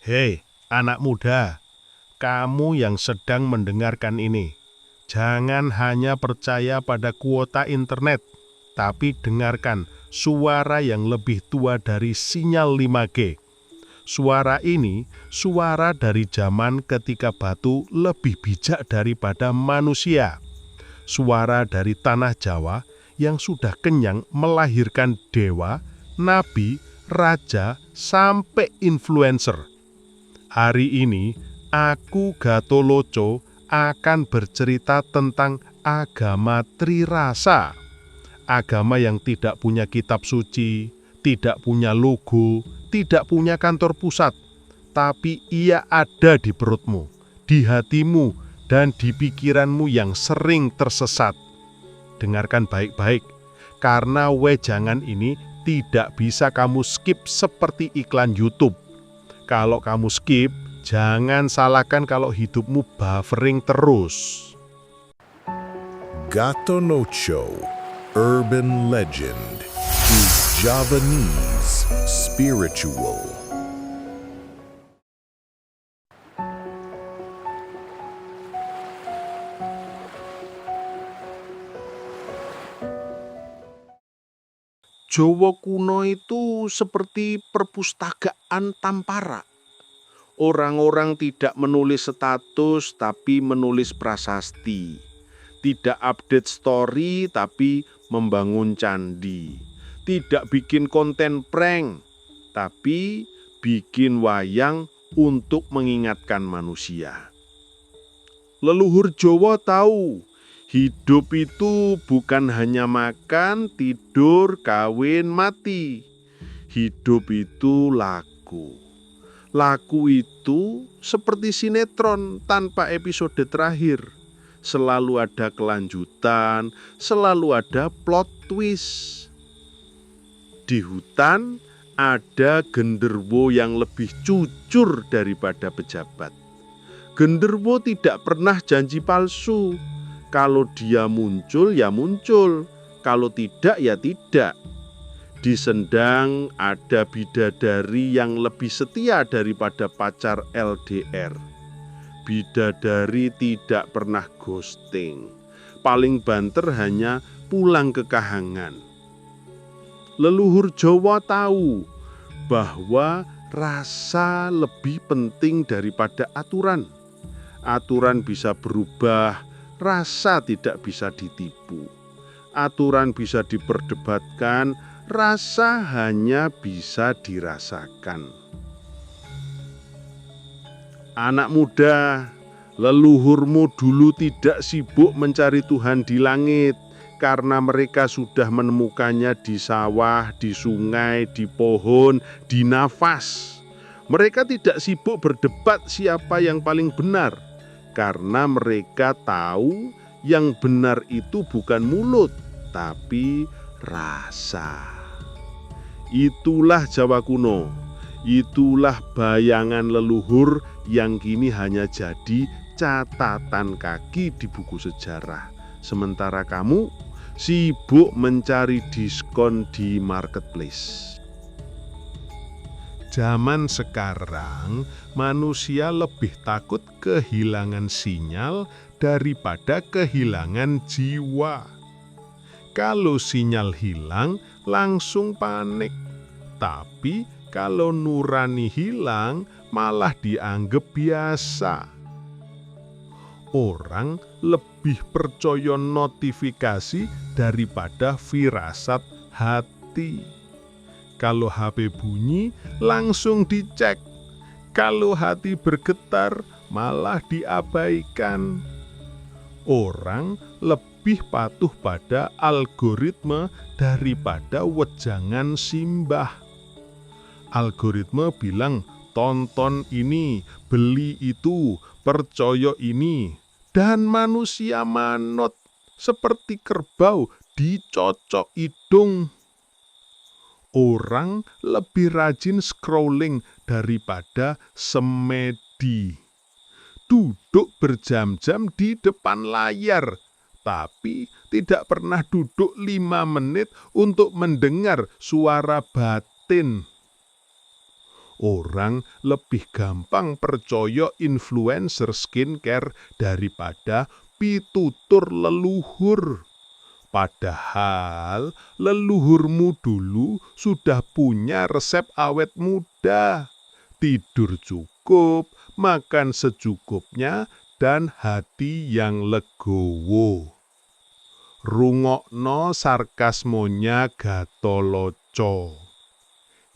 Hei, anak muda, kamu yang sedang mendengarkan ini, jangan hanya percaya pada kuota internet, tapi dengarkan suara yang lebih tua dari sinyal 5G. Suara ini suara dari zaman ketika batu lebih bijak daripada manusia. Suara dari tanah Jawa yang sudah kenyang melahirkan dewa, nabi, raja, sampai influencer. Hari ini, aku Gatoloco akan bercerita tentang agama Trirasa. Agama yang tidak punya kitab suci, tidak punya logo, tidak punya kantor pusat, tapi ia ada di perutmu, di hatimu, dan di pikiranmu yang sering tersesat. Dengarkan baik-baik, karena wejangan ini tidak bisa kamu skip seperti iklan YouTube. Kalau kamu skip, jangan salahkan kalau hidupmu buffering terus. Gatoloco, urban legend, is Javanese spiritual. Jawa kuno itu seperti perpustakaan Tampara. Orang-orang tidak menulis status tapi menulis prasasti. Tidak update story tapi membangun candi. Tidak bikin konten prank tapi bikin wayang untuk mengingatkan manusia. Leluhur Jawa tahu, hidup itu bukan hanya makan, tidur, kawin, mati. Hidup itu laku. Laku itu seperti sinetron tanpa episode terakhir. Selalu ada kelanjutan, selalu ada plot twist. Di hutan ada genderuwo yang lebih jujur daripada pejabat. Genderuwo tidak pernah janji palsu. Kalau dia muncul, ya muncul. Kalau tidak, ya tidak. Di Sendang ada bidadari yang lebih setia daripada pacar LDR. Bidadari tidak pernah ghosting. Paling banter hanya pulang ke kahangan. Leluhur Jawa tahu bahwa rasa lebih penting daripada aturan. Aturan bisa berubah, rasa tidak bisa ditipu. Aturan bisa diperdebatkan, rasa hanya bisa dirasakan. Anak muda, leluhurmu dulu tidak sibuk mencari Tuhan di langit, karena mereka sudah menemukannya di sawah, di sungai, di pohon, di nafas. Mereka tidak sibuk berdebat siapa yang paling benar, karena mereka tahu yang benar itu bukan mulut, tapi rasa. Itulah Jawa kuno, itulah bayangan leluhur yang kini hanya jadi catatan kaki di buku sejarah. Sementara kamu sibuk mencari diskon di marketplace. Zaman sekarang, manusia lebih takut kehilangan sinyal daripada kehilangan jiwa. Kalau sinyal hilang, langsung panik. Tapi kalau nurani hilang, malah dianggap biasa. Orang lebih percaya notifikasi daripada firasat hati. Kalau HP bunyi, langsung dicek. Kalau hati bergetar, malah diabaikan. Orang lebih patuh pada algoritma daripada wejangan simbah. Algoritma bilang, tonton ini, beli itu, percaya ini. Dan manusia manut seperti kerbau dicocok hidung. Orang lebih rajin scrolling daripada semedi. Duduk berjam-jam di depan layar, tapi tidak pernah duduk 5 menit untuk mendengar suara batin. Orang lebih gampang percaya influencer skincare daripada pitutur leluhur. Padahal leluhurmu dulu sudah punya resep awet muda. Tidur cukup, makan secukupnya, dan hati yang legowo. Rungokno sarkasmonya Gatholoco.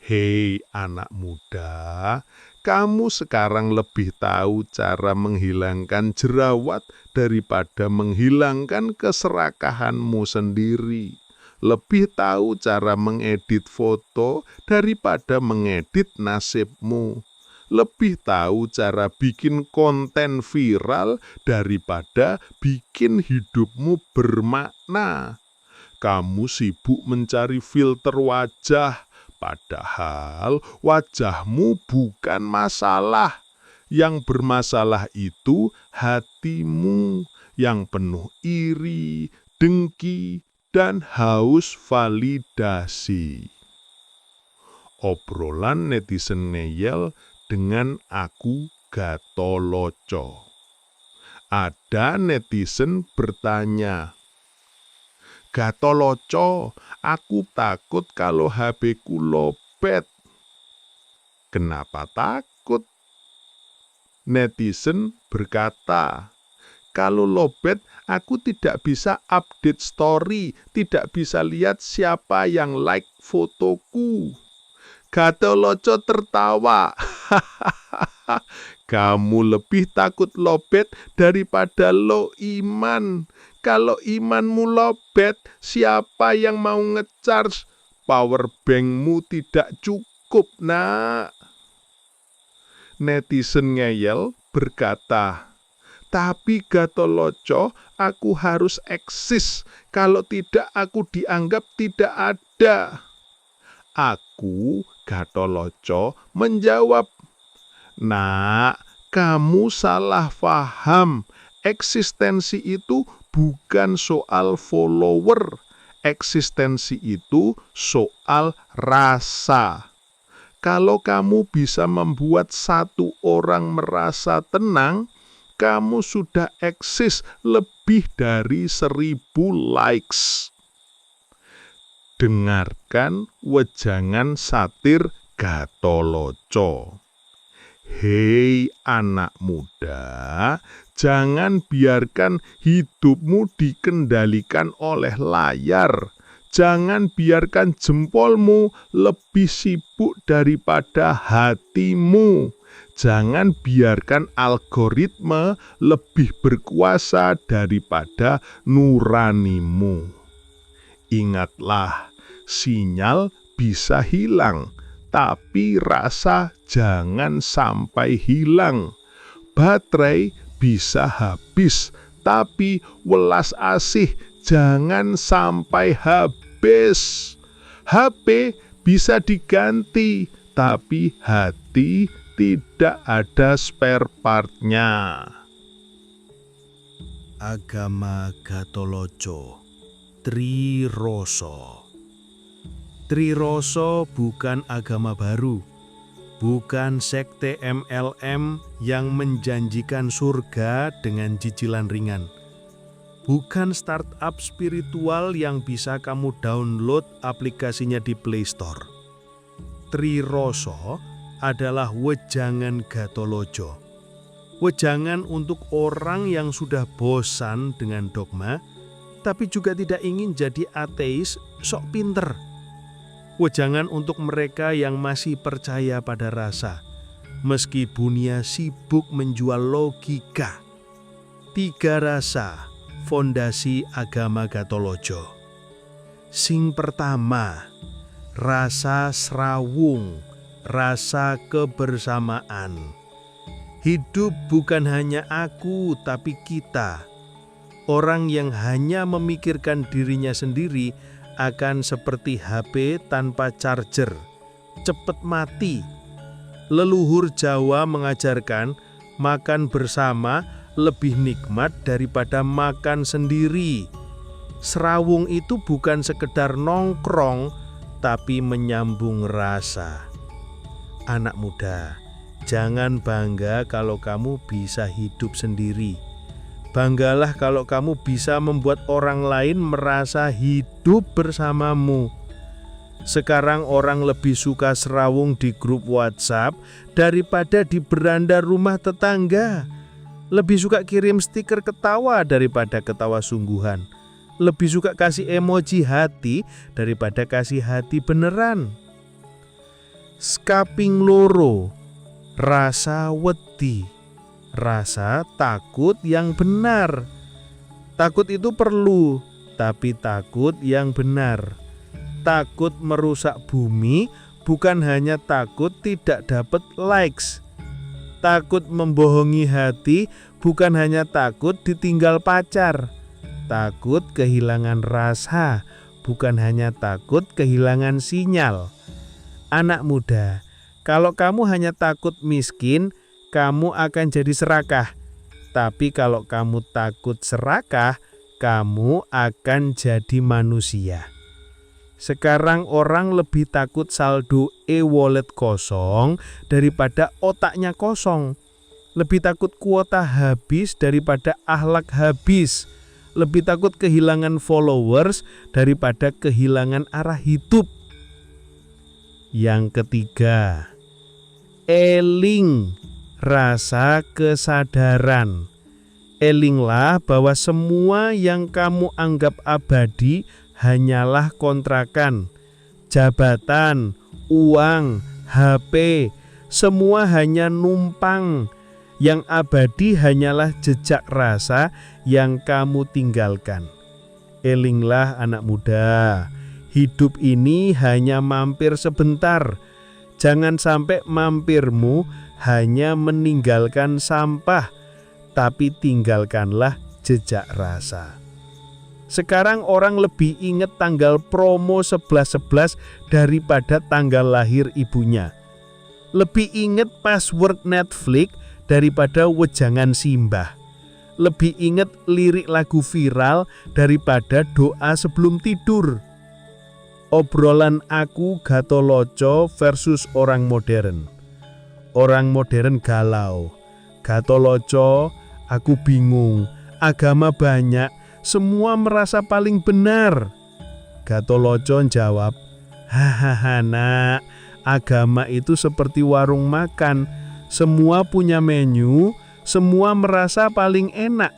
Hei anak muda, kamu sekarang lebih tahu cara menghilangkan jerawat daripada menghilangkan keserakahanmu sendiri. Lebih tahu cara mengedit foto daripada mengedit nasibmu. Lebih tahu cara bikin konten viral daripada bikin hidupmu bermakna. Kamu sibuk mencari filter wajah, padahal wajahmu bukan masalah. Yang bermasalah itu hatimu yang penuh iri, dengki, dan haus validasi. Obrolan netizen ngeyel dengan aku Gatholoco. Ada netizen bertanya, "Gatholoco, aku takut kalau HP-ku lowbat." Kenapa takut? Netizen berkata, "Kalau lowbat, aku tidak bisa update story, tidak bisa lihat siapa yang like fotoku." Gatholoco tertawa. Kamu lebih takut lowbat daripada low iman. Kalau imanmu lowbat, siapa yang mau ngecharge? Powerbankmu tidak cukup, nak. Netizen ngeyel berkata, "Tapi Gatholoco, aku harus eksis. Kalau tidak, aku dianggap tidak ada." Aku, Gatholoco, menjawab, "Nak, kamu salah paham. Eksistensi itu bukan soal follower. Eksistensi itu soal rasa. Kalau kamu bisa membuat satu orang merasa tenang, kamu sudah eksis lebih dari 1000 likes." Dengarkan wejangan satir Gatholoco. Hei anak muda, jangan biarkan hidupmu dikendalikan oleh layar. Jangan biarkan jempolmu lebih sibuk daripada hatimu. Jangan biarkan algoritma lebih berkuasa daripada nuranimu. Ingatlah, sinyal bisa hilang, tapi rasa jangan sampai hilang. Baterai bisa habis, tapi welas asih jangan sampai habis. HP bisa diganti, tapi hati tidak ada spare partnya. Agama Gatholoco, Triroso. Triroso bukan agama baru, bukan sekte MLM yang menjanjikan surga dengan cicilan ringan, bukan startup spiritual yang bisa kamu download aplikasinya di Play Store. Triroso adalah wejangan Gatholoco, wejangan untuk orang yang sudah bosan dengan dogma, tapi juga tidak ingin jadi ateis sok pinter. Wejangan untuk mereka yang masih percaya pada rasa, meski dunia sibuk menjual logika. 3 rasa fondasi agama Gatholoco. Sing pertama, rasa srawung, rasa kebersamaan. Hidup bukan hanya aku, tapi kita. Orang yang hanya memikirkan dirinya sendiri akan seperti HP tanpa charger, cepat mati. Leluhur Jawa mengajarkan makan bersama lebih nikmat daripada makan sendiri. Serawung itu bukan sekedar nongkrong, tapi menyambung rasa. Anak muda, jangan bangga kalau kamu bisa hidup sendiri. Banggalah kalau kamu bisa membuat orang lain merasa hidup bersamamu. Sekarang orang lebih suka serawung di grup WhatsApp daripada di beranda rumah tetangga. Lebih suka kirim stiker ketawa daripada ketawa sungguhan. Lebih suka kasih emoji hati daripada kasih hati beneran. Skaping loro, rasa wedi, rasa takut yang benar. Takut itu perlu, tapi takut yang benar. Takut merusak bumi bukan hanya takut tidak dapat likes. Takut membohongi hati bukan hanya takut ditinggal pacar. Takut kehilangan rasa bukan hanya takut kehilangan sinyal. Anak muda, kalau kamu hanya takut miskin, kamu akan jadi serakah. Tapi kalau kamu takut serakah, kamu akan jadi manusia. Sekarang orang lebih takut saldo e-wallet kosong daripada otaknya kosong. Lebih takut kuota habis daripada akhlak habis. Lebih takut kehilangan followers daripada kehilangan arah hidup. Yang ketiga, eling, rasa kesadaran. Elinglah bahwa semua yang kamu anggap abadi hanyalah kontrakan, jabatan, uang, HP, semua hanya numpang. Yang abadi hanyalah jejak rasa yang kamu tinggalkan. Elinglah anak muda, hidup ini hanya mampir sebentar. Jangan sampai mampirmu hanya meninggalkan sampah, tapi tinggalkanlah jejak rasa. Sekarang orang lebih ingat tanggal promo 11.11 daripada tanggal lahir ibunya. Lebih ingat password Netflix daripada wejangan simbah. Lebih ingat lirik lagu viral daripada doa sebelum tidur. Obrolan aku Gatoloco versus orang modern. Orang modern galau. Gatoloco, aku bingung. Agama banyak, semua merasa paling benar. Gatoloco jawab, hahaha nak, agama itu seperti warung makan. Semua punya menu, semua merasa paling enak.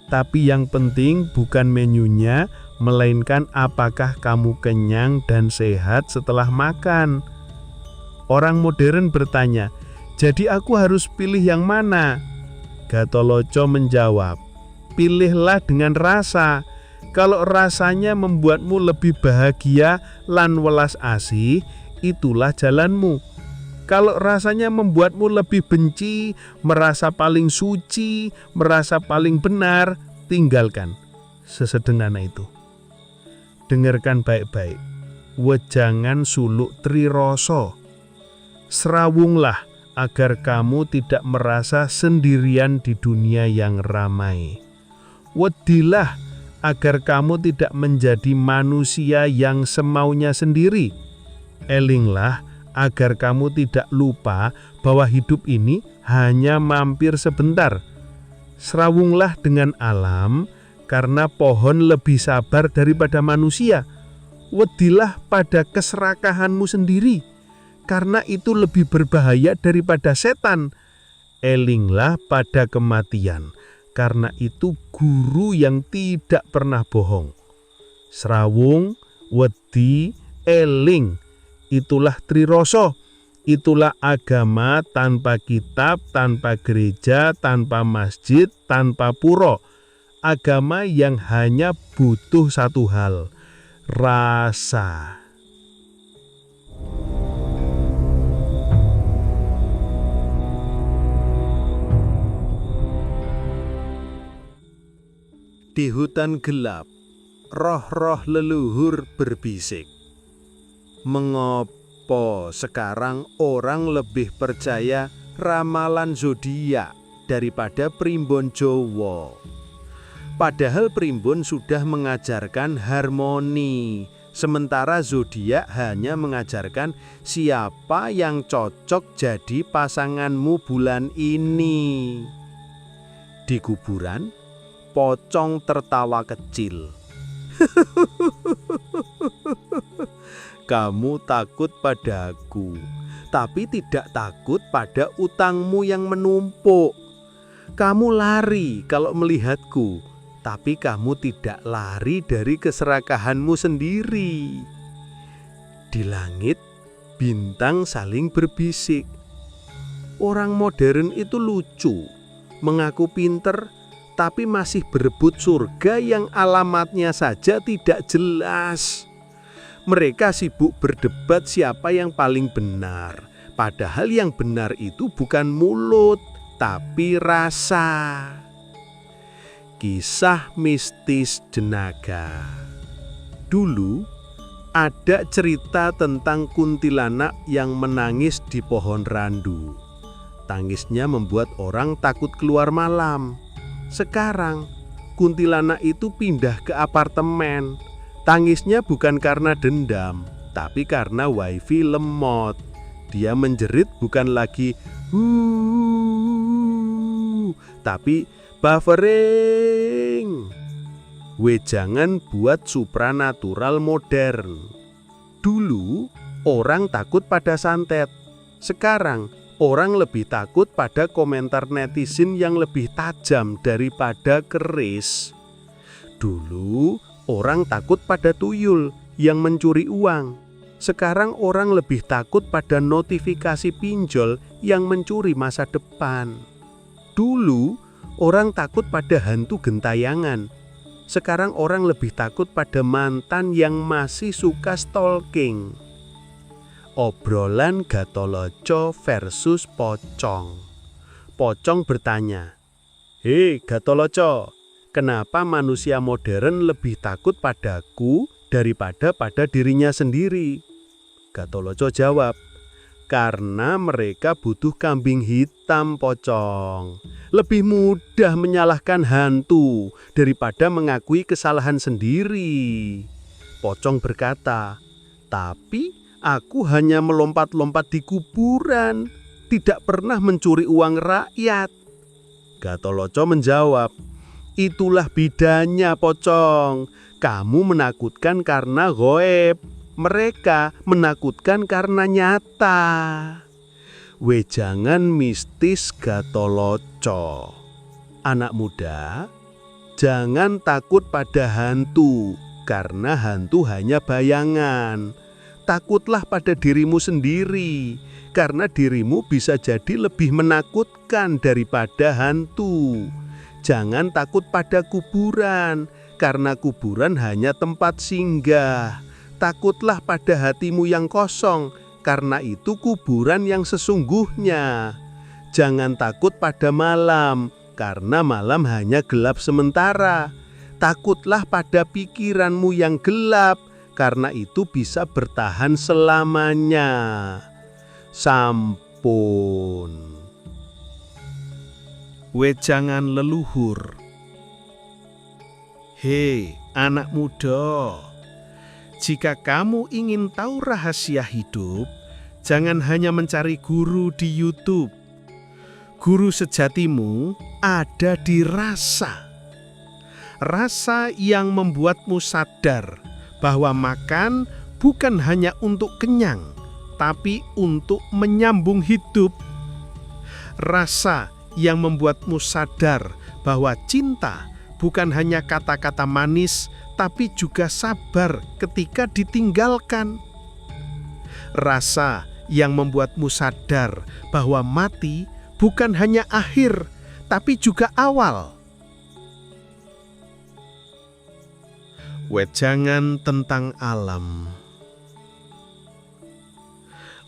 Tapi yang penting bukan menunya, melainkan apakah kamu kenyang dan sehat setelah makan. Orang modern bertanya, jadi aku harus pilih yang mana? Gatoloco menjawab, pilihlah dengan rasa. Kalau rasanya membuatmu lebih bahagia lan welas asih, itulah jalanmu. Kalau rasanya membuatmu lebih benci, merasa paling suci, merasa paling benar, tinggalkan. Sesederhana itu. Dengarkan baik-baik. Wejangan suluk triroso. Serawunglah agar kamu tidak merasa sendirian di dunia yang ramai. Wedilah agar kamu tidak menjadi manusia yang semaunya sendiri. Elinglah agar kamu tidak lupa bahwa hidup ini hanya mampir sebentar. Serawunglah dengan alam, karena pohon lebih sabar daripada manusia. Wedilah pada keserakahanmu sendiri, karena itu lebih berbahaya daripada setan. Elinglah pada kematian, karena itu guru yang tidak pernah bohong. Serawung, wedi, eling, itulah triroso, itulah agama tanpa kitab, tanpa gereja, tanpa masjid, tanpa puro. Agama yang hanya butuh satu hal, rasa. Di hutan gelap, roh-roh leluhur berbisik. Mengopo sekarang orang lebih percaya ramalan zodiak daripada primbon Jowo? Padahal primbon sudah mengajarkan harmoni, Sementara zodiak hanya mengajarkan siapa yang cocok jadi pasanganmu bulan ini. Di kuburan, pocong tertawa kecil. Kamu takut padaku, tapi tidak takut pada utangmu yang menumpuk. Kamu lari kalau melihatku, tapi kamu tidak lari dari keserakahanmu sendiri. Di langit, bintang saling berbisik. Orang modern itu lucu, mengaku pinter, tapi masih berebut surga yang alamatnya saja tidak jelas. Mereka sibuk berdebat siapa yang paling benar, padahal yang benar itu bukan mulut, tapi rasa. Kisah mistis Jenaga. Dulu ada cerita tentang kuntilanak yang menangis di pohon randu. Tangisnya membuat orang takut keluar malam. Sekarang kuntilanak itu pindah ke apartemen. Tangisnya bukan karena dendam, tapi karena wifi lemot. Dia menjerit bukan lagi tapi buffering. Wejangan buat supranatural modern. Dulu orang takut pada santet. Sekarang orang lebih takut pada komentar netizen yang lebih tajam daripada keris. Dulu orang takut pada tuyul yang mencuri uang. Sekarang orang lebih takut pada notifikasi pinjol yang mencuri masa depan. Dulu orang takut pada hantu gentayangan. Sekarang orang lebih takut pada mantan yang masih suka stalking. Obrolan Gatholoco versus Pocong. Pocong bertanya, "Hei Gatholoco, kenapa manusia modern lebih takut padaku daripada pada dirinya sendiri?" Gatholoco jawab, "Karena mereka butuh kambing hitam, Pocong. Lebih mudah menyalahkan hantu daripada mengakui kesalahan sendiri." Pocong berkata, "Tapi aku hanya melompat-lompat di kuburan, tidak pernah mencuri uang rakyat." Gatholoco menjawab, "Itulah bedanya, Pocong. Kamu menakutkan karena goib. Mereka menakutkan karena nyata." Wejangan mistis Gatholoco. Anak muda, jangan takut pada hantu, karena hantu hanya bayangan. Takutlah pada dirimu sendiri, karena dirimu bisa jadi lebih menakutkan daripada hantu. Jangan takut pada kuburan, karena kuburan hanya tempat singgah. Takutlah pada hatimu yang kosong, karena itu kuburan yang sesungguhnya. Jangan takut pada malam, karena malam hanya gelap sementara. Takutlah pada pikiranmu yang gelap, karena itu bisa bertahan selamanya. Sampun. Wejangan leluhur. Hei anak muda, jika kamu ingin tahu rahasia hidup, jangan hanya mencari guru di YouTube. Guru sejatimu ada di rasa. Rasa yang membuatmu sadar bahwa makan bukan hanya untuk kenyang, tapi untuk menyambung hidup. Rasa yang membuatmu sadar bahwa cinta bukan hanya kata-kata manis, tapi juga sabar ketika ditinggalkan. Rasa yang membuatmu sadar bahwa mati bukan hanya akhir, tapi juga awal. Wejangan tentang alam.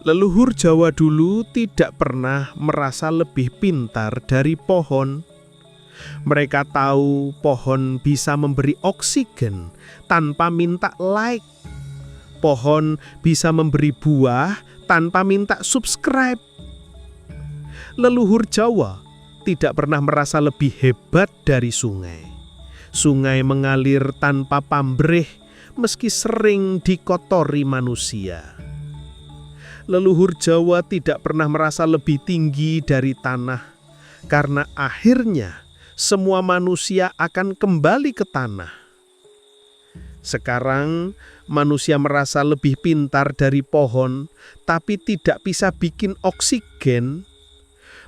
Leluhur Jawa dulu tidak pernah merasa lebih pintar dari pohon. Mereka tahu pohon bisa memberi oksigen tanpa minta like. Pohon bisa memberi buah tanpa minta subscribe. Leluhur Jawa tidak pernah merasa lebih hebat dari sungai. Sungai mengalir tanpa pamrih, meski sering dikotori manusia. Leluhur Jawa tidak pernah merasa lebih tinggi dari tanah, karena akhirnya semua manusia akan kembali ke tanah. Sekarang manusia merasa lebih pintar dari pohon, tapi tidak bisa bikin oksigen.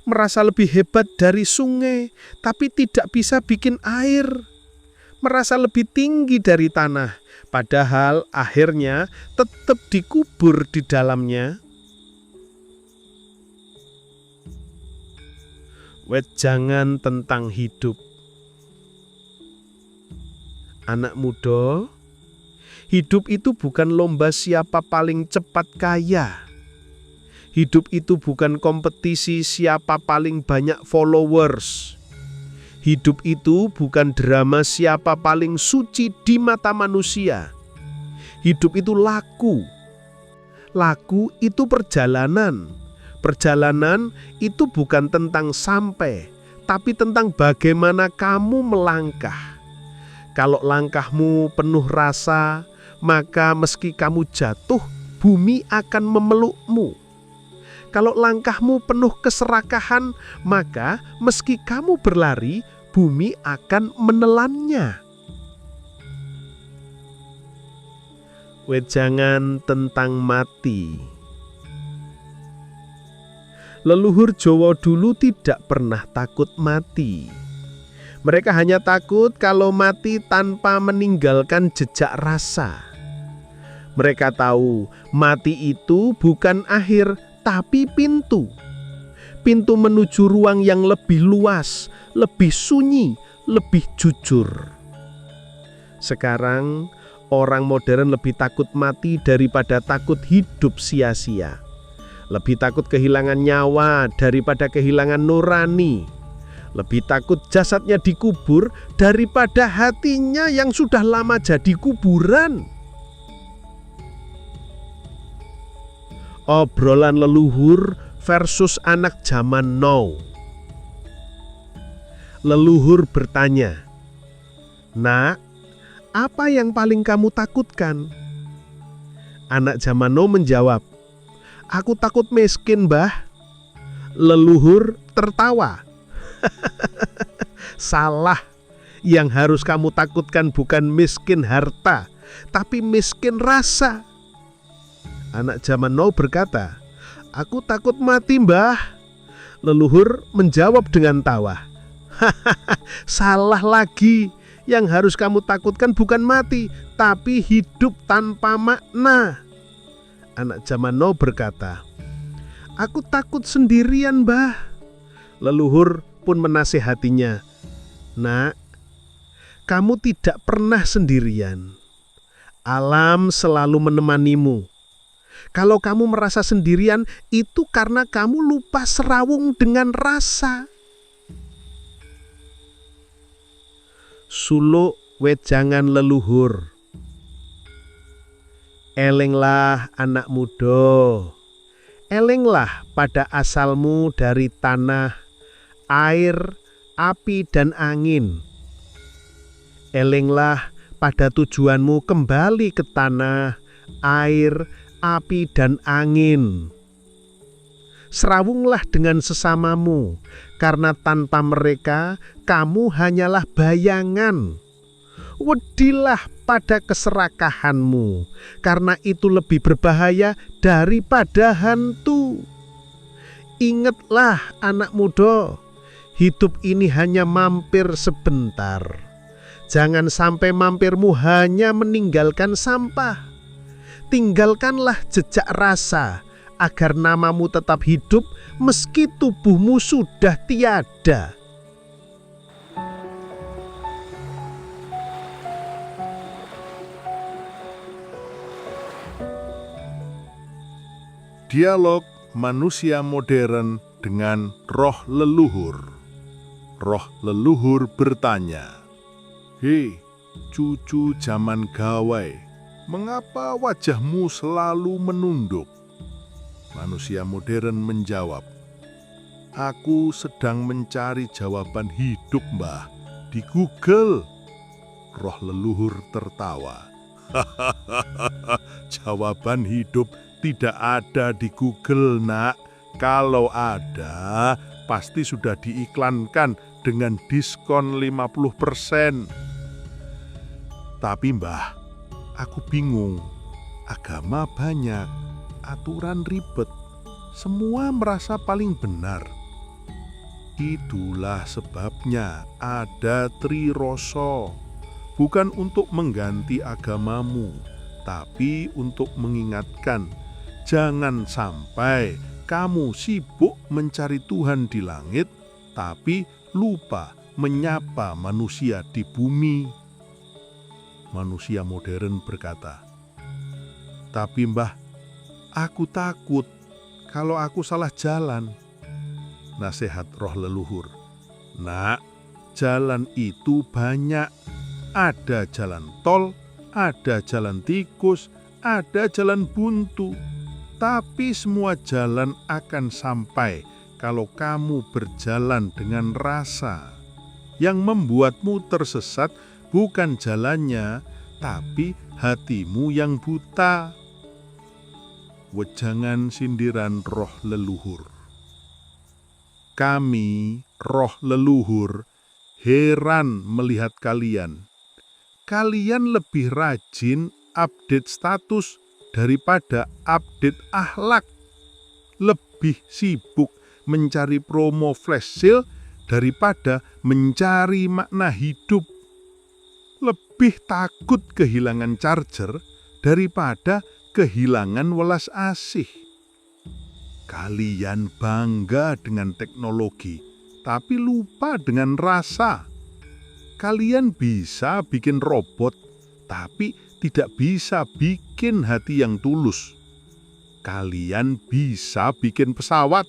Merasa lebih hebat dari sungai, tapi tidak bisa bikin air. Merasa lebih tinggi dari tanah, padahal akhirnya tetap dikubur di dalamnya. Wejangan tentang hidup. Anak muda, hidup itu bukan lomba siapa paling cepat kaya. Hidup itu bukan kompetisi siapa paling banyak followers. Hidup itu bukan drama siapa paling suci di mata manusia. Hidup itu laku. Laku itu perjalanan. Perjalanan itu bukan tentang sampai, tapi tentang bagaimana kamu melangkah. Kalau langkahmu penuh rasa, maka meski kamu jatuh, bumi akan memelukmu. Kalau langkahmu penuh keserakahan, maka meski kamu berlari, bumi akan menelannya. Wejangan tentang mati. Leluhur Jawa dulu tidak pernah takut mati. Mereka hanya takut kalau mati tanpa meninggalkan jejak rasa. Mereka tahu mati itu bukan akhir, tapi pintu. Pintu menuju ruang yang lebih luas, lebih sunyi, lebih jujur. Sekarang, orang modern lebih takut mati daripada takut hidup sia-sia. Lebih takut kehilangan nyawa daripada kehilangan nurani. Lebih takut jasadnya dikubur daripada hatinya yang sudah lama jadi kuburan. Obrolan leluhur versus anak zaman now. Leluhur bertanya, "Nak, apa yang paling kamu takutkan?" Anak zaman now menjawab, "Aku takut miskin, Mbah." Leluhur tertawa. Salah. Yang harus kamu takutkan bukan miskin harta, tapi miskin rasa. Anak zaman now berkata, "Aku takut mati, Mbah." Leluhur menjawab dengan tawa. Salah lagi. Yang harus kamu takutkan bukan mati, tapi hidup tanpa makna. Anak zaman now berkata, "Aku takut sendirian, Mbah." Leluhur pun menasihatinya, "Nak, kamu tidak pernah sendirian. Alam selalu menemanimu. Kalau kamu merasa sendirian, itu karena kamu lupa serawung dengan rasa." Suluk wejangan leluhur. Elinglah anak muda. Elinglah pada asalmu dari tanah, air, api, dan angin. Elinglah pada tujuanmu kembali ke tanah, air, api, dan angin. Serawunglah dengan sesamamu, karena tanpa mereka kamu hanyalah bayangan. Wedilah pada keserakahanmu, karena itu lebih berbahaya daripada hantu. Ingatlah anak muda, hidup ini hanya mampir sebentar. Jangan sampai mampirmu hanya meninggalkan sampah. Tinggalkanlah jejak rasa, agar namamu tetap hidup meski tubuhmu sudah tiada. Dialog manusia modern dengan roh leluhur. Roh leluhur bertanya, "Hei, cucu zaman gawai, mengapa wajahmu selalu menunduk?" Manusia modern menjawab, "Aku sedang mencari jawaban hidup, Mbah, di Google." Roh leluhur tertawa, Jawaban hidup tidak ada di Google, Nak. Kalau ada, pasti sudah diiklankan dengan diskon 50%. Tapi Mbah, aku bingung. Agama banyak, aturan ribet. Semua merasa paling benar. Itulah sebabnya ada Triroso. Bukan untuk mengganti agamamu, tapi untuk mengingatkan, jangan sampai kamu sibuk mencari Tuhan di langit, tapi lupa menyapa manusia di bumi. Manusia modern berkata, "Tapi Mbah, aku takut kalau aku salah jalan." Nasihat roh leluhur, "Nak, jalan itu banyak. Ada jalan tol, ada jalan tikus, ada jalan buntu. Tapi semua jalan akan sampai kalau kamu berjalan dengan rasa. Yang membuatmu tersesat bukan jalannya, tapi hatimu yang buta." Wejangan sindiran roh leluhur. Kami, roh leluhur, heran melihat kalian. Kalian lebih rajin update status daripada update akhlak. Lebih sibuk mencari promo flash sale daripada mencari makna hidup. Lebih takut kehilangan charger daripada kehilangan welas asih. Kalian bangga dengan teknologi, tapi lupa dengan rasa. Kalian bisa bikin robot, tapi tidak bisa bikin hati yang tulus. Kalian bisa bikin pesawat,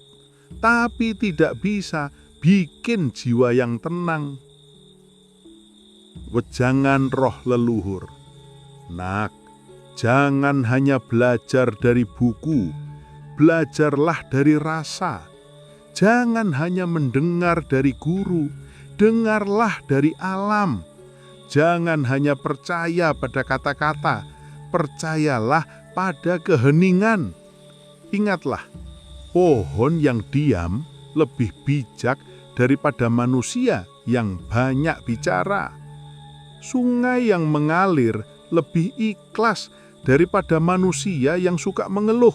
tapi tidak bisa bikin jiwa yang tenang. Wejangan roh leluhur. Nak, jangan hanya belajar dari buku, belajarlah dari rasa. Jangan hanya mendengar dari guru, dengarlah dari alam. Jangan hanya percaya pada kata-kata, percayalah pada keheningan. Ingatlah, pohon yang diam lebih bijak daripada manusia yang banyak bicara. Sungai yang mengalir lebih ikhlas daripada manusia yang suka mengeluh.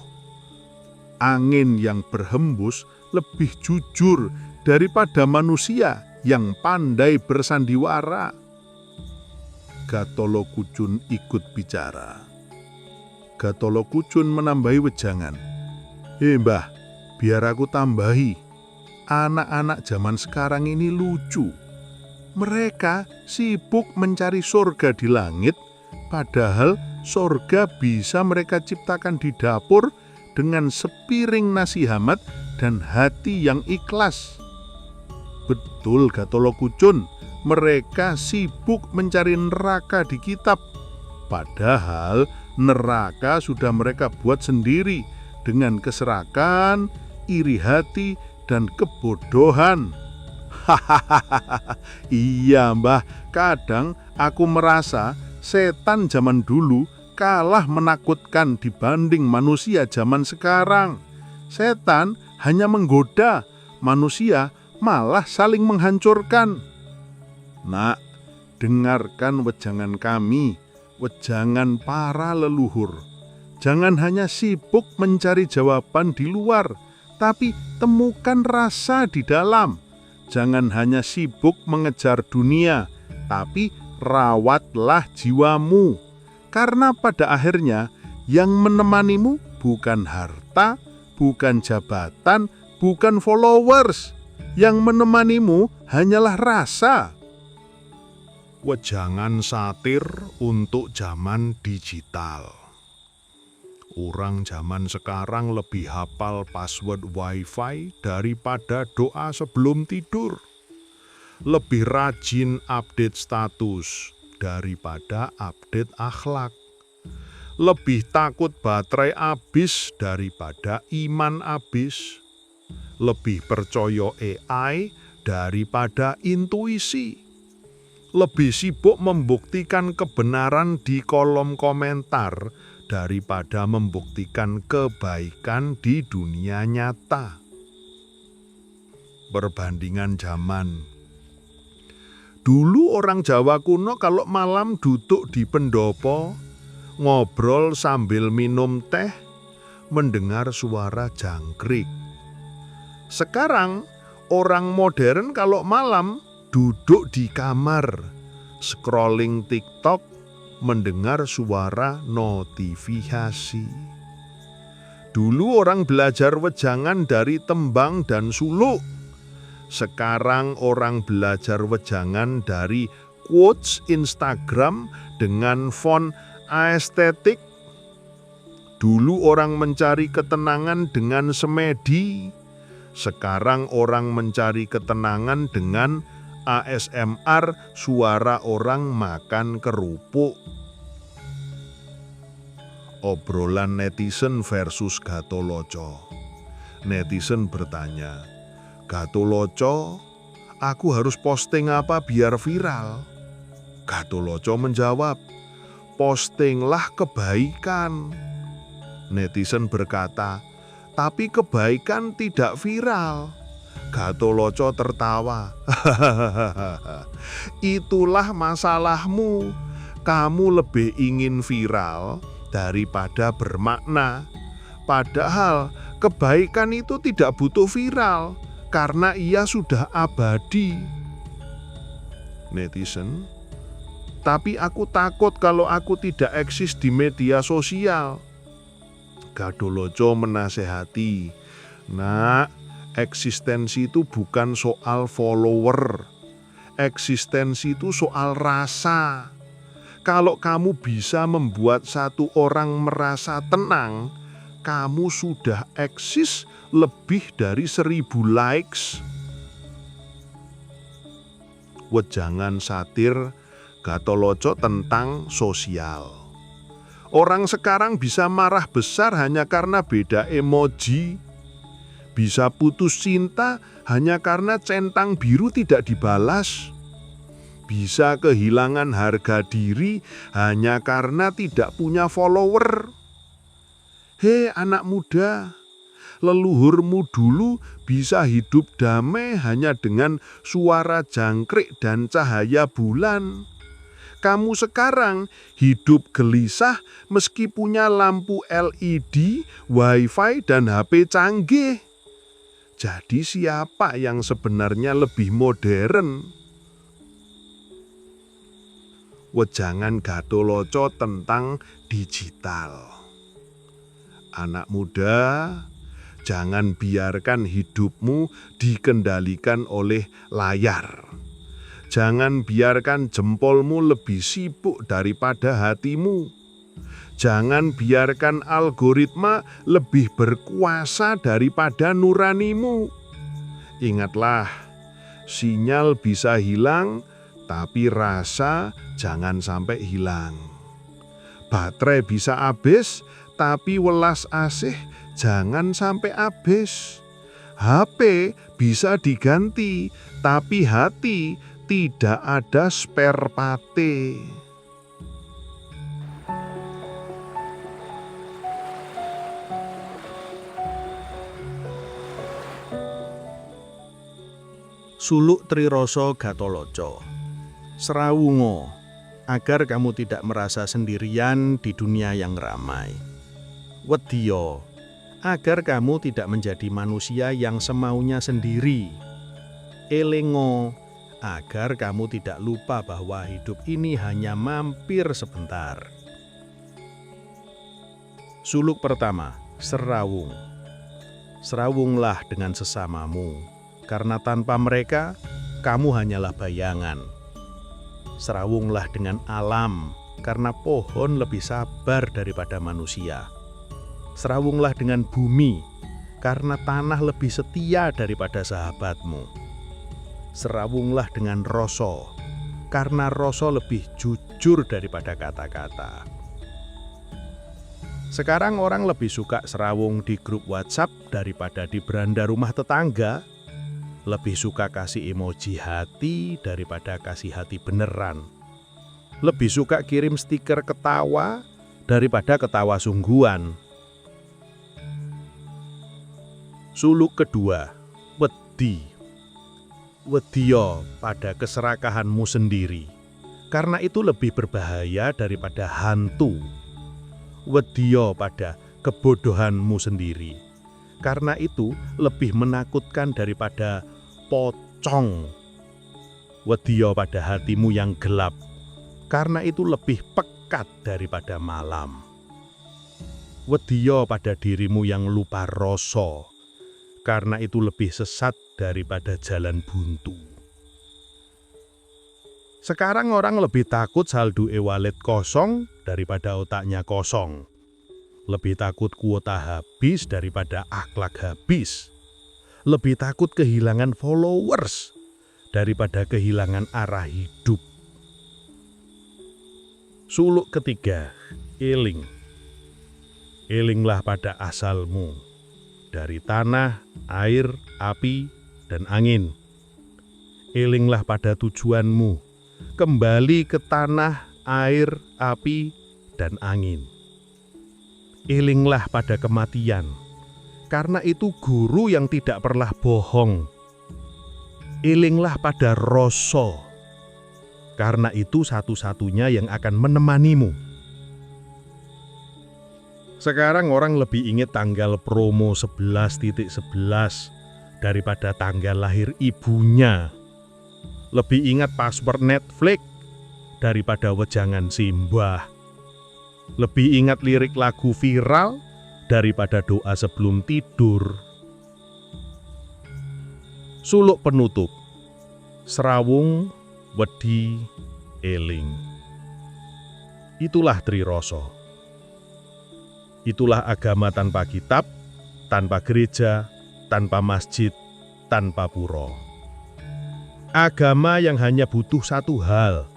Angin yang berhembus lebih jujur daripada manusia yang pandai bersandiwara. Gatholo Kucun ikut bicara. Gatholo Kucun menambahi wejangan. Mbah, biar aku tambahi. Anak-anak zaman sekarang ini lucu. Mereka sibuk mencari surga di langit, padahal surga bisa mereka ciptakan di dapur dengan sepiring nasi hangat dan hati yang ikhlas. Betul, Gatholo Kucun, mereka sibuk mencari neraka di kitab. Padahal neraka sudah mereka buat sendiri dengan keserakan, iri hati, dan kebodohan. Hahaha, iya Mbah, kadang aku merasa setan zaman dulu kalah menakutkan dibanding manusia zaman sekarang. Setan hanya menggoda, manusia malah saling menghancurkan. Nak, dengarkan wejangan kami, wejangan para leluhur. Jangan hanya sibuk mencari jawaban di luar, tapi temukan rasa di dalam. Jangan hanya sibuk mengejar dunia, tapi rawatlah jiwamu. Karena pada akhirnya yang menemanimu bukan harta, bukan jabatan, bukan followers. Yang menemanimu hanyalah rasa. Wejangan satir untuk zaman digital. Orang zaman sekarang lebih hafal password WiFi daripada doa sebelum tidur. Lebih rajin update status daripada update akhlak. Lebih takut baterai habis daripada iman habis. Lebih percaya AI daripada intuisi. lebih sibuk membuktikan kebenaran di kolom komentar daripada membuktikan kebaikan di dunia nyata. Perbandingan zaman. Dulu orang Jawa kuno kalau malam duduk di pendopo, ngobrol sambil minum teh, mendengar suara jangkrik. Sekarang orang modern kalau malam duduk di kamar, scrolling TikTok, mendengar suara notifikasi. Dulu orang belajar wejangan dari tembang dan suluk. Sekarang orang belajar wejangan dari quotes Instagram dengan font aesthetic. Dulu orang mencari ketenangan dengan semedi. Sekarang orang mencari ketenangan dengan ASMR, suara orang makan kerupuk. Obrolan netizen versus Gatholoco. Netizen bertanya, "Gatholoco, aku harus posting apa biar viral?" Gatholoco menjawab, "Postinglah kebaikan." Netizen berkata, "Tapi kebaikan tidak viral." Gatholoco tertawa, "Itulah masalahmu. Kamu lebih ingin viral daripada bermakna. Padahal kebaikan itu tidak butuh viral karena ia sudah abadi." Netizen, "Tapi aku takut kalau aku tidak eksis di media sosial." Gatholoco menasehati, "Nak, eksistensi itu bukan soal follower. Eksistensi itu soal rasa. Kalau kamu bisa membuat satu orang merasa tenang, kamu sudah eksis lebih dari 1000 likes." Wejangan satir Gatholoco tentang sosial. Orang sekarang bisa marah besar hanya karena beda emoji. Bisa putus cinta hanya karena centang biru tidak dibalas. Bisa kehilangan harga diri hanya karena tidak punya follower. Hei anak muda, leluhurmu dulu bisa hidup damai hanya dengan suara jangkrik dan cahaya bulan. Kamu sekarang hidup gelisah meski punya lampu LED, WiFi, dan HP canggih. Jadi siapa yang sebenarnya lebih modern? Wejangan Gatholoco tentang digital. Anak muda, jangan biarkan hidupmu dikendalikan oleh layar. Jangan biarkan jempolmu lebih sibuk daripada hatimu. Jangan biarkan algoritma lebih berkuasa daripada nuranimu. Ingatlah, sinyal bisa hilang, tapi rasa jangan sampai hilang. Baterai bisa habis, tapi welas asih jangan sampai habis. HP bisa diganti, tapi hati tidak ada spare parte. Suluk Triroso Gatholoco. Serawungo, agar kamu tidak merasa sendirian di dunia yang ramai. Wedya, agar kamu tidak menjadi manusia yang semaunya sendiri. Elingo, agar kamu tidak lupa bahwa hidup ini hanya mampir sebentar. Suluk pertama, serawung. Serawunglah dengan sesamamu, karena tanpa mereka, kamu hanyalah bayangan. Serawunglah dengan alam, karena pohon lebih sabar daripada manusia. Serawunglah dengan bumi, karena tanah lebih setia daripada sahabatmu. Serawunglah dengan rasa, karena rasa lebih jujur daripada kata-kata. Sekarang orang lebih suka serawung di grup WhatsApp daripada di beranda rumah tetangga. lebih suka kasih emoji hati daripada kasih hati beneran. Lebih suka kirim stiker ketawa daripada ketawa sungguhan. Suluk kedua, wedi. Wedya pada keserakahanmu sendiri, karena itu lebih berbahaya daripada hantu. Wedya pada kebodohanmu sendiri, karena itu lebih menakutkan daripada pocong. Wedya pada hatimu yang gelap, karena itu lebih pekat daripada malam. Wedya pada dirimu yang lupa rasa, karena itu lebih sesat daripada jalan buntu. Sekarang orang lebih takut saldo e-wallet kosong daripada otaknya kosong. Lebih takut kuota habis daripada akhlak habis. Lebih takut kehilangan followers daripada kehilangan arah hidup. Suluk ketiga, eling. Elinglah pada asalmu, dari tanah, air, api, dan angin. Elinglah pada tujuanmu, kembali ke tanah, air, api, dan angin. Elinglah pada kematian, karena itu guru yang tidak pernah bohong. Elinglah pada rasa, karena itu satu-satunya yang akan menemanimu. Sekarang orang lebih ingat tanggal promo 11.11 daripada tanggal lahir ibunya. Lebih ingat password Netflix daripada wejangan simbah. Lebih ingat lirik lagu viral daripada doa sebelum tidur. Suluk penutup, serawung, wedi, eling. Itulah Trirasa. Itulah agama tanpa kitab, tanpa gereja, tanpa masjid, tanpa pura. Agama yang hanya butuh satu hal,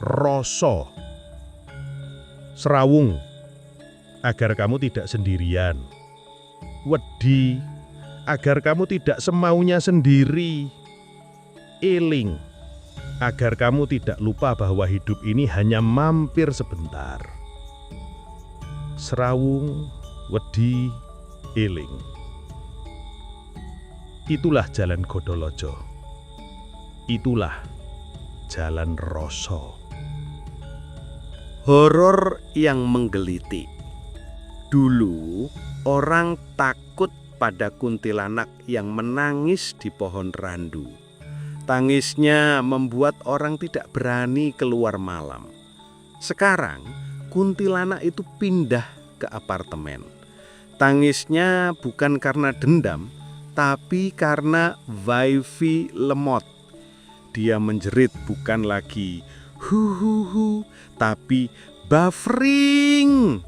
rasa. Serawung, agar kamu tidak sendirian. Wedi, agar kamu tidak semaunya sendiri. Eling, agar kamu tidak lupa bahwa hidup ini hanya mampir sebentar. Serawung, wedi, eling. Itulah jalan Godolojo. Itulah jalan rasa. Horor yang menggelitik. Dulu orang takut pada kuntilanak yang menangis di pohon randu. Tangisnya membuat orang tidak berani keluar malam. Sekarang kuntilanak itu pindah ke apartemen. Tangisnya bukan karena dendam, tapi karena wifi lemot. Dia menjerit bukan lagi hu, tapi buffering.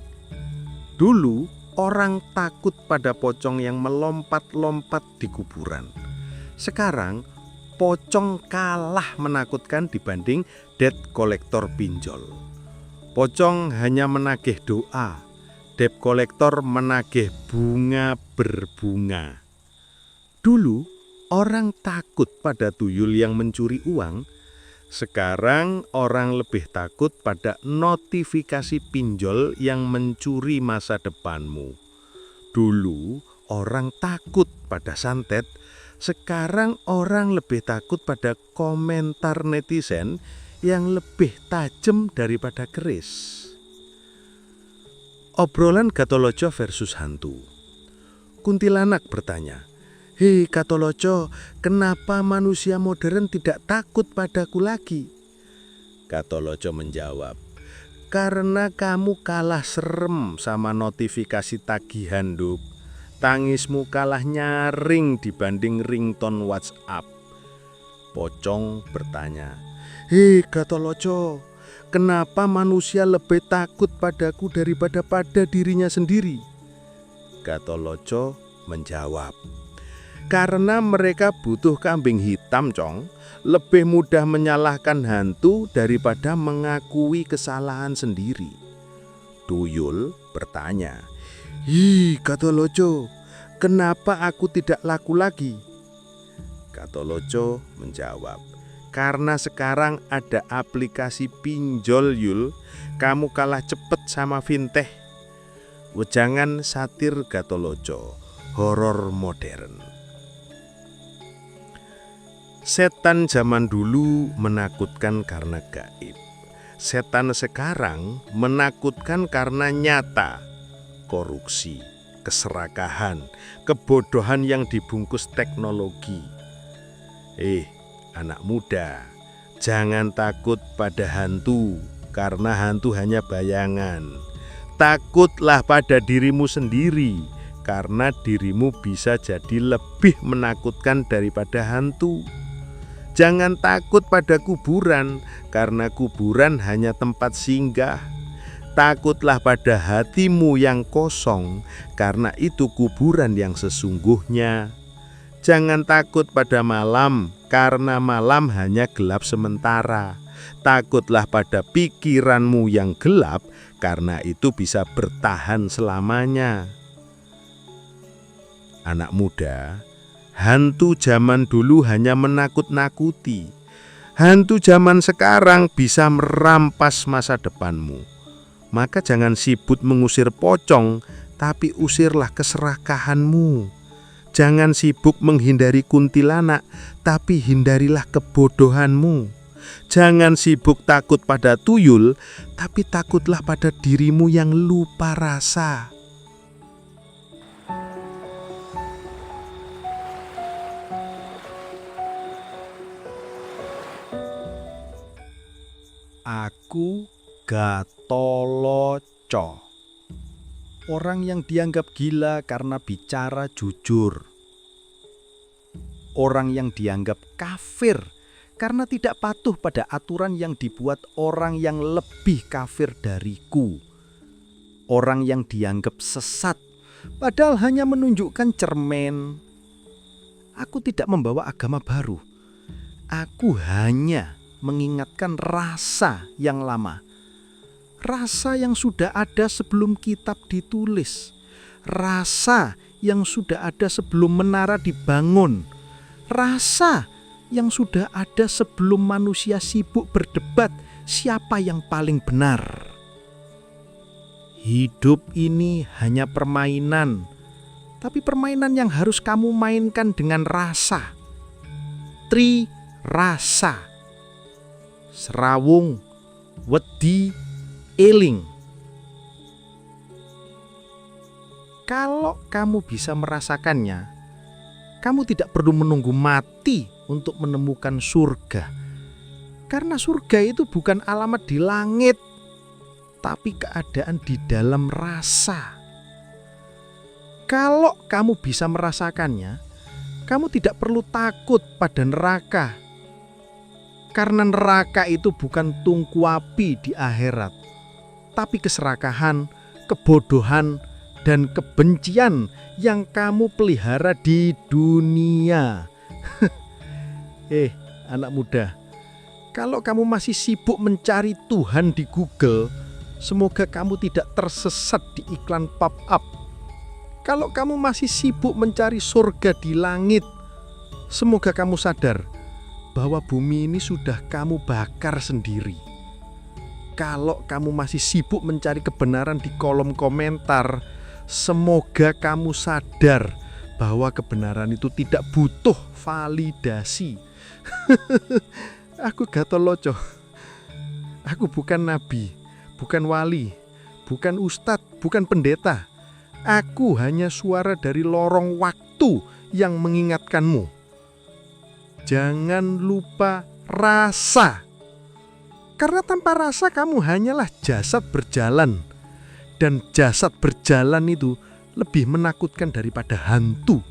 Dulu orang takut pada pocong yang melompat-lompat di kuburan. Sekarang pocong kalah menakutkan dibanding debt collector pinjol. Pocong hanya menagih doa, debt collector menagih bunga berbunga. Dulu orang takut pada tuyul yang mencuri uang, sekarang orang lebih takut pada notifikasi pinjol yang mencuri masa depanmu. Dulu orang takut pada santet, sekarang orang lebih takut pada komentar netizen yang lebih tajam daripada keris. Obrolan Gatholoco versus hantu. Kuntilanak bertanya, "Hei Gatholoco, kenapa manusia modern tidak takut padaku lagi?" Gatholoco menjawab, "Karena kamu kalah serem sama notifikasi tagihan, Duk. Tangismu kalah nyaring dibanding ringtone WhatsApp." Pocong bertanya, "Hei Gatholoco, kenapa manusia lebih takut padaku daripada pada dirinya sendiri?" Gatholoco menjawab, "Karena mereka butuh kambing hitam, Cong. Lebih mudah menyalahkan hantu daripada mengakui kesalahan sendiri." Tuyul bertanya, "Hi Gatholoco, kenapa aku tidak laku lagi?" Katoloco menjawab, "Karena sekarang ada aplikasi pinjol, Yul, kamu kalah cepet sama fintech." Wejangan satir Gatoloco, horor modern. Setan zaman dulu menakutkan karena gaib. Setan sekarang menakutkan karena nyata. Korupsi, keserakahan, kebodohan yang dibungkus teknologi. Anak muda, jangan takut pada hantu, karena hantu hanya bayangan. Takutlah pada dirimu sendiri, karena dirimu bisa jadi lebih menakutkan daripada hantu. Jangan takut pada kuburan, karena kuburan hanya tempat singgah. Takutlah pada hatimu yang kosong, karena itu kuburan yang sesungguhnya. Jangan takut pada malam, karena malam hanya gelap sementara. Takutlah pada pikiranmu yang gelap, karena itu bisa bertahan selamanya. Anak muda, hantu zaman dulu hanya menakut-nakuti. Hantu zaman sekarang bisa merampas masa depanmu. Maka jangan sibuk mengusir pocong, tapi usirlah keserakahanmu. Jangan sibuk menghindari kuntilanak, tapi hindarilah kebodohanmu. Jangan sibuk takut pada tuyul, tapi takutlah pada dirimu yang lupa rasa. Aku Gatoloco, orang yang dianggap gila karena bicara jujur. Orang yang dianggap kafir karena tidak patuh pada aturan yang dibuat orang yang lebih kafir dariku. Orang yang dianggap sesat padahal hanya menunjukkan cermin. Aku tidak membawa agama baru. Aku hanya mengingatkan rasa yang lama. Rasa yang sudah ada sebelum kitab ditulis. Rasa yang sudah ada sebelum menara dibangun. Rasa yang sudah ada sebelum manusia sibuk berdebat siapa yang paling benar. Hidup ini hanya permainan, tapi permainan yang harus kamu mainkan dengan rasa. Rasa. Serawung, wedi, eling. Kalau kamu bisa merasakannya, kamu tidak perlu menunggu mati untuk menemukan surga. Karena surga itu bukan alamat di langit, tapi keadaan di dalam rasa. Kalau kamu bisa merasakannya, kamu tidak perlu takut pada neraka. Karena neraka itu bukan tungku api di akhirat, tapi keserakahan, kebodohan, dan kebencian yang kamu pelihara di dunia. Anak muda, kalau kamu masih sibuk mencari Tuhan di Google, semoga kamu tidak tersesat di iklan pop-up. Kalau kamu masih sibuk mencari surga di langit, semoga kamu sadar bahwa bumi ini sudah kamu bakar sendiri. Kalau kamu masih sibuk mencari kebenaran di kolom komentar, semoga kamu sadar bahwa kebenaran itu tidak butuh validasi. Aku Gatoloco. Aku bukan nabi, bukan wali, bukan ustadz, bukan pendeta. Aku hanya suara dari lorong waktu yang mengingatkanmu. Jangan lupa rasa. Karena tanpa rasa kamu hanyalah jasad berjalan. Dan jasad berjalan itu lebih menakutkan daripada hantu.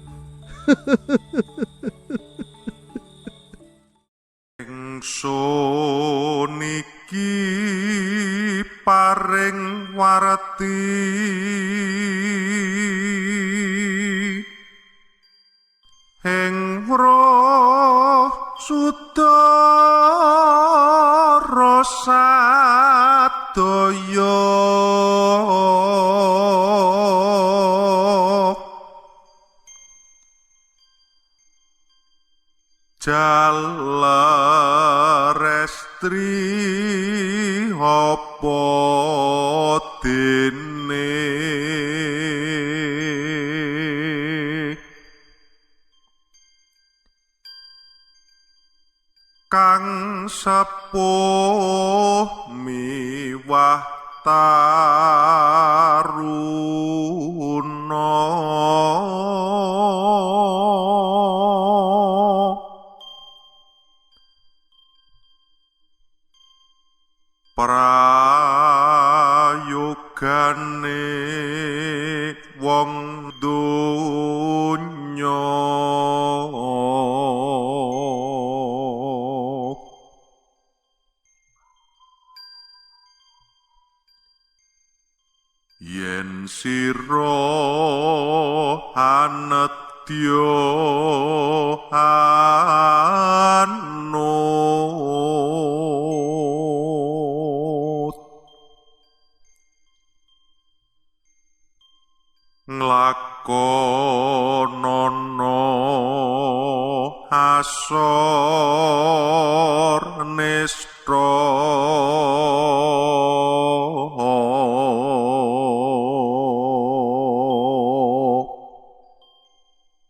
Ingsun iki paring warti ing roh sudara sadaya. ngalestri apa dene kang sepuh miwah taruna prayogane wong donya yen sira anedya anut nglakonana asor nesta